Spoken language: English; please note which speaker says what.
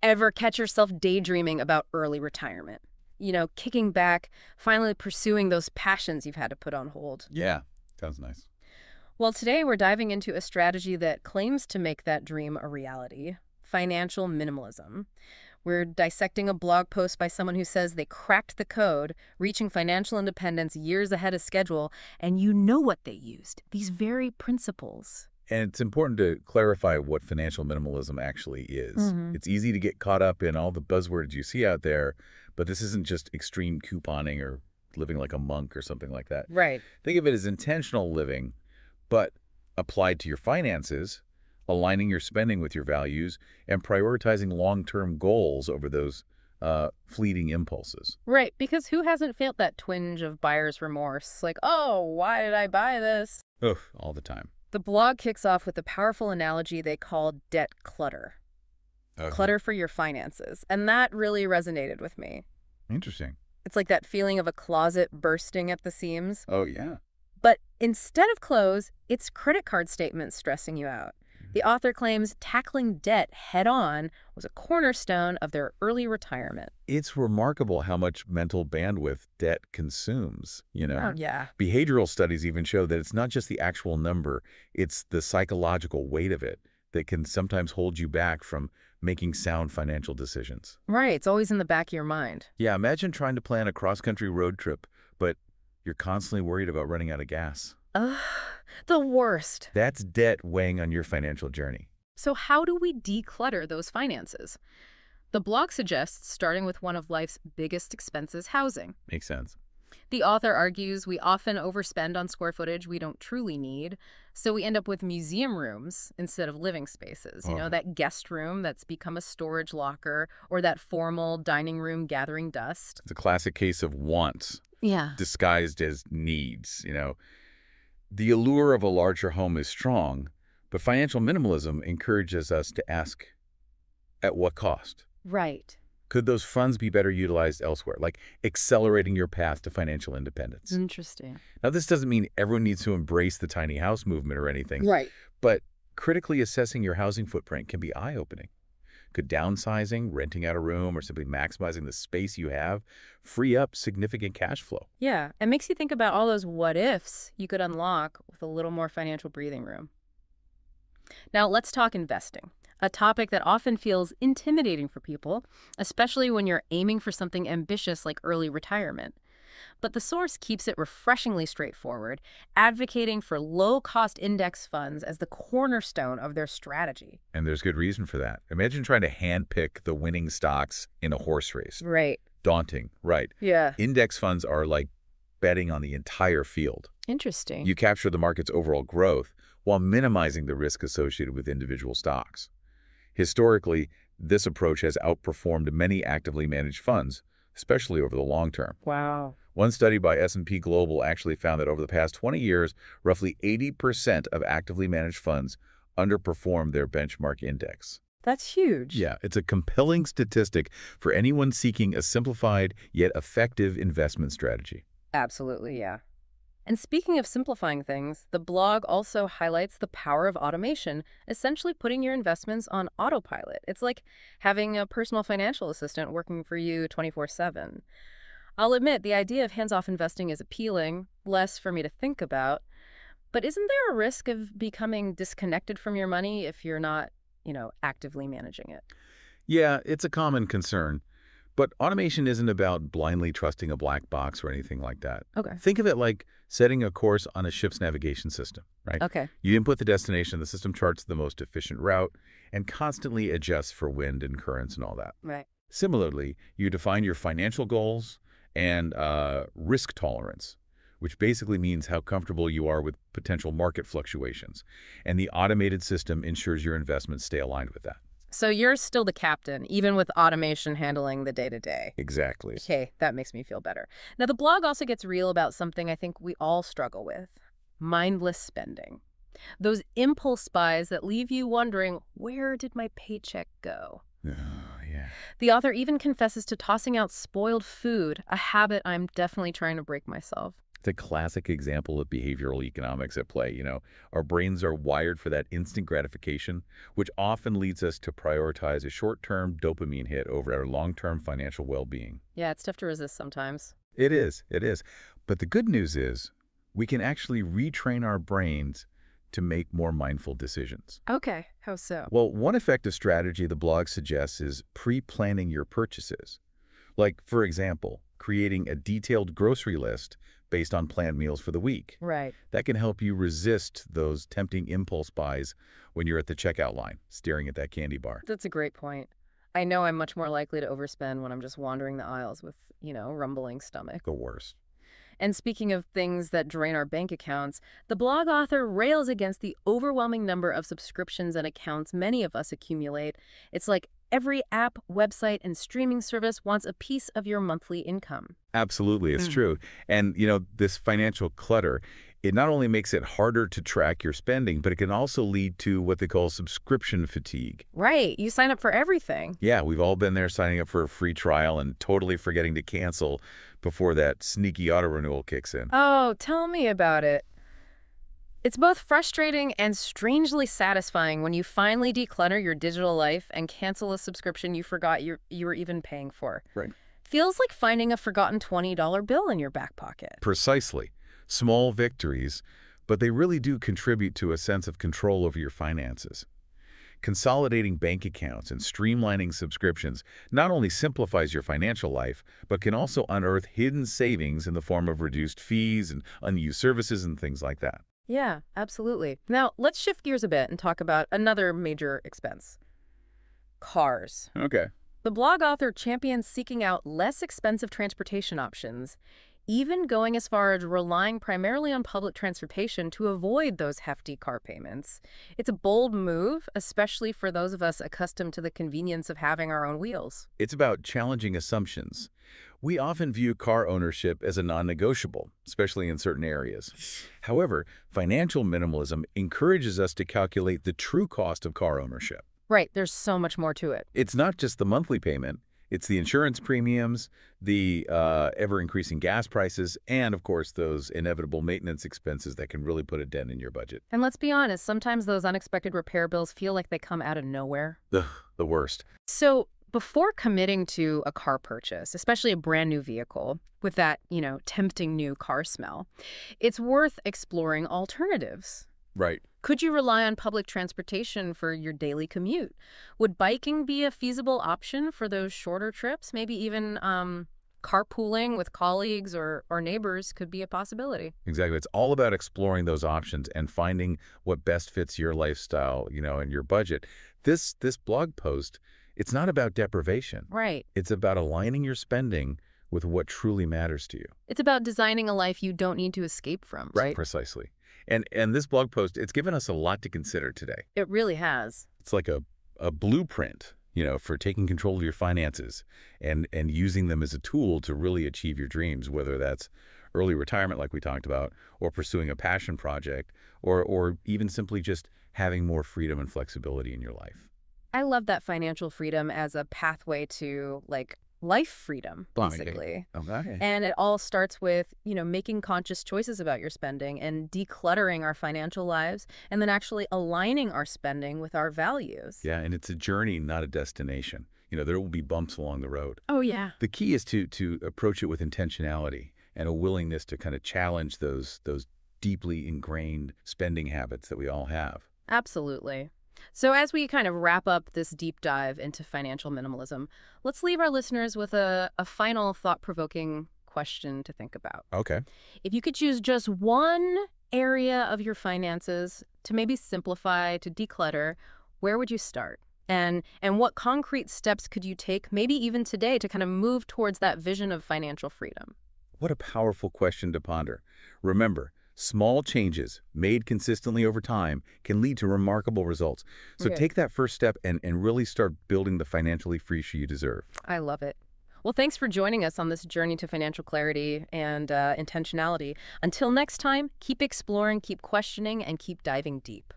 Speaker 1: Ever catch yourself daydreaming about early retirement? Kicking back, finally pursuing those passions you've had to put on hold.
Speaker 2: Yeah, sounds nice.
Speaker 1: Well, today we're diving into a strategy that claims to make that dream a reality: financial minimalism. We're dissecting a blog post by someone who says they cracked the code, reaching financial independence years ahead of schedule, and you know what they used, these very principles.
Speaker 2: And it's important to clarify what financial minimalism actually is.
Speaker 1: Hmm.
Speaker 2: It's easy to get caught up in all the buzzwords you see out there, but this isn't just extreme couponing or living like a monk or something like that.
Speaker 1: Right.
Speaker 2: Think of it as intentional living, but applied to your finances, aligning your spending with your values, and prioritizing long-term goals over those fleeting impulses.
Speaker 1: Right, because who hasn't felt that twinge of buyer's remorse? Like, oh, why did I buy this?
Speaker 2: Ugh, all the time.
Speaker 1: The blog kicks off with a powerful analogy they call debt clutter.
Speaker 2: Okay.
Speaker 1: Clutter for your finances. And that really resonated with me.
Speaker 2: Interesting.
Speaker 1: It's like that feeling of a closet bursting at the seams.
Speaker 2: Oh, yeah.
Speaker 1: But instead of clothes, it's credit card statements stressing you out. The author claims tackling debt head on was a cornerstone of their early retirement.
Speaker 2: It's remarkable how much mental bandwidth debt consumes,
Speaker 1: Oh, yeah.
Speaker 2: Behavioral studies even show that it's not just the actual number, it's the psychological weight of it that can sometimes hold you back from making sound financial decisions.
Speaker 1: Right, it's always in the back of your mind.
Speaker 2: Yeah, imagine trying to plan a cross-country road trip, but you're constantly worried about running out of gas.
Speaker 1: Ugh, the worst.
Speaker 2: That's debt weighing on your financial journey.
Speaker 1: So how do we declutter those finances? The blog suggests starting with one of life's biggest expenses, housing.
Speaker 2: Makes sense.
Speaker 1: The author argues we often overspend on square footage we don't truly need, so we end up with museum rooms instead of living spaces.
Speaker 2: Oh,
Speaker 1: That guest room that's become a storage locker, or that formal dining room gathering dust.
Speaker 2: it's a classic case of wants
Speaker 1: Yeah.
Speaker 2: disguised as needs. The allure of a larger home is strong, but financial minimalism encourages us to ask, at what cost?
Speaker 1: Right.
Speaker 2: Could those funds be better utilized elsewhere, like accelerating your path to financial independence?
Speaker 1: Interesting.
Speaker 2: Now, this doesn't mean everyone needs to embrace the tiny house movement or anything,
Speaker 1: Right.
Speaker 2: but critically assessing your housing footprint can be eye-opening. Could downsizing, renting out a room, or simply maximizing the space you have free up significant cash flow?
Speaker 1: Yeah, it makes you think about all those what ifs you could unlock with a little more financial breathing room. Now, let's talk investing, a topic that often feels intimidating for people, especially when you're aiming for something ambitious like early retirement. But the source keeps it refreshingly straightforward, advocating for low-cost index funds as the cornerstone of their strategy.
Speaker 2: And there's good reason for that. Imagine trying to handpick the winning stocks in a horse race.
Speaker 1: Right.
Speaker 2: Daunting, right?
Speaker 1: Yeah.
Speaker 2: Index funds are like betting on the entire field.
Speaker 1: Interesting.
Speaker 2: You capture the market's overall growth while minimizing the risk associated with individual stocks. Historically, this approach has outperformed many actively managed funds, especially over the long term.
Speaker 1: Wow.
Speaker 2: One study by S&P Global actually found that over the past 20 years, roughly 80% of actively managed funds underperformed their benchmark index.
Speaker 1: That's huge.
Speaker 2: Yeah, it's a compelling statistic for anyone seeking a simplified yet effective investment strategy.
Speaker 1: Absolutely, yeah. And speaking of simplifying things, the blog also highlights the power of automation, essentially putting your investments on autopilot. It's like having a personal financial assistant working for you 24/7. I'll admit, the idea of hands-off investing is appealing, less for me to think about. But isn't there a risk of becoming disconnected from your money if you're not, actively managing it?
Speaker 2: Yeah, it's a common concern. But automation isn't about blindly trusting a black box or anything like that.
Speaker 1: Okay.
Speaker 2: Think of it like setting a course on a ship's navigation system, right?
Speaker 1: Okay.
Speaker 2: You input the destination, the system charts the most efficient route, and constantly adjusts for wind and currents and all that.
Speaker 1: Right.
Speaker 2: Similarly, you define your financial goals and risk tolerance, which basically means how comfortable you are with potential market fluctuations. And the automated system ensures your investments stay aligned with that.
Speaker 1: So you're still the captain, even with automation handling the day-to-day.
Speaker 2: Exactly.
Speaker 1: Okay, that makes me feel better. Now, the blog also gets real about something I think we all struggle with: mindless spending. Those impulse buys that leave you wondering, where did my paycheck go?
Speaker 2: Oh, yeah.
Speaker 1: The author even confesses to tossing out spoiled food, a habit I'm definitely trying to break myself.
Speaker 2: It's a classic example of behavioral economics at play. Our brains are wired for that instant gratification, which often leads us to prioritize a short-term dopamine hit over our long-term financial well-being.
Speaker 1: Yeah, it's tough to resist sometimes.
Speaker 2: It is, it is. But the good news is we can actually retrain our brains to make more mindful decisions.
Speaker 1: Okay, how so?
Speaker 2: Well, one effective strategy the blog suggests is pre-planning your purchases. Like, for example, creating a detailed grocery list based on planned meals for the week.
Speaker 1: Right.
Speaker 2: That can help you resist those tempting impulse buys when you're at the checkout line, staring at that candy bar.
Speaker 1: That's a great point. I know I'm much more likely to overspend when I'm just wandering the aisles with, rumbling stomach.
Speaker 2: The worst.
Speaker 1: And speaking of things that drain our bank accounts, the blog author rails against the overwhelming number of subscriptions and accounts many of us accumulate. It's like every app, website, and streaming service wants a piece of your monthly income.
Speaker 2: Absolutely, it's true. And, this financial clutter, it not only makes it harder to track your spending, but it can also lead to what they call subscription fatigue.
Speaker 1: Right. You sign up for everything.
Speaker 2: Yeah, we've all been there signing up for a free trial and totally forgetting to cancel before that sneaky auto renewal kicks in.
Speaker 1: Oh, tell me about it. It's both frustrating and strangely satisfying when you finally declutter your digital life and cancel a subscription you forgot you were even paying for.
Speaker 2: Right.
Speaker 1: Feels like finding a forgotten $20 bill in your back pocket.
Speaker 2: Precisely. Small victories, but they really do contribute to a sense of control over your finances. Consolidating bank accounts and streamlining subscriptions not only simplifies your financial life, but can also unearth hidden savings in the form of reduced fees and unused services and things like that.
Speaker 1: Yeah, absolutely. Now, let's shift gears a bit and talk about another major expense. Cars.
Speaker 2: Okay.
Speaker 1: The blog author champions seeking out less expensive transportation options, even going as far as relying primarily on public transportation to avoid those hefty car payments. It's a bold move, especially for those of us accustomed to the convenience of having our own wheels.
Speaker 2: It's about challenging assumptions. We often view car ownership as a non-negotiable, especially in certain areas. However, financial minimalism encourages us to calculate the true cost of car ownership.
Speaker 1: Right, there's so much more to it.
Speaker 2: It's not just the monthly payment. It's the insurance premiums, the ever-increasing gas prices, and, of course, those inevitable maintenance expenses that can really put a dent in your budget.
Speaker 1: And let's be honest, sometimes those unexpected repair bills feel like they come out of nowhere.
Speaker 2: Ugh, the worst.
Speaker 1: So before committing to a car purchase, especially a brand new vehicle with that, tempting new car smell, it's worth exploring alternatives.
Speaker 2: Right.
Speaker 1: Could you rely on public transportation for your daily commute? Would biking be a feasible option for those shorter trips? Maybe even carpooling with colleagues or neighbors could be a possibility.
Speaker 2: Exactly. It's all about exploring those options and finding what best fits your lifestyle, and your budget. This blog post, it's not about deprivation.
Speaker 1: Right.
Speaker 2: It's about aligning your spending with what truly matters to you.
Speaker 1: It's about designing a life you don't need to escape from, right?
Speaker 2: Precisely. And this blog post, it's given us a lot to consider today.
Speaker 1: It really has.
Speaker 2: It's like a blueprint, for taking control of your finances and using them as a tool to really achieve your dreams, whether that's early retirement like we talked about, or pursuing a passion project, or even simply just having more freedom and flexibility in your life.
Speaker 1: I love that financial freedom as a pathway to, life freedom,
Speaker 2: Blimey.
Speaker 1: basically.
Speaker 2: Okay.
Speaker 1: And it all starts with, making conscious choices about your spending and decluttering our financial lives and then actually aligning our spending with our values.
Speaker 2: Yeah, and it's a journey, not a destination. There will be bumps along the road.
Speaker 1: Oh, yeah.
Speaker 2: The key is to approach it with intentionality and a willingness to kind of challenge those deeply ingrained spending habits that we all have.
Speaker 1: Absolutely. So as we kind of wrap up this deep dive into financial minimalism, let's leave our listeners with a final thought-provoking question to think about.
Speaker 2: Okay.
Speaker 1: If you could choose just one area of your finances to maybe simplify, to declutter, where would you start? And what concrete steps could you take, maybe even today, to kind of move towards that vision of financial freedom?
Speaker 2: What a powerful question to ponder. Remember, small changes made consistently over time can lead to remarkable results. So
Speaker 1: Okay.
Speaker 2: take that first step and really start building the financially free you deserve.
Speaker 1: I love it. Well, thanks for joining us on this journey to financial clarity and intentionality. Until next time, keep exploring, keep questioning, and keep diving deep.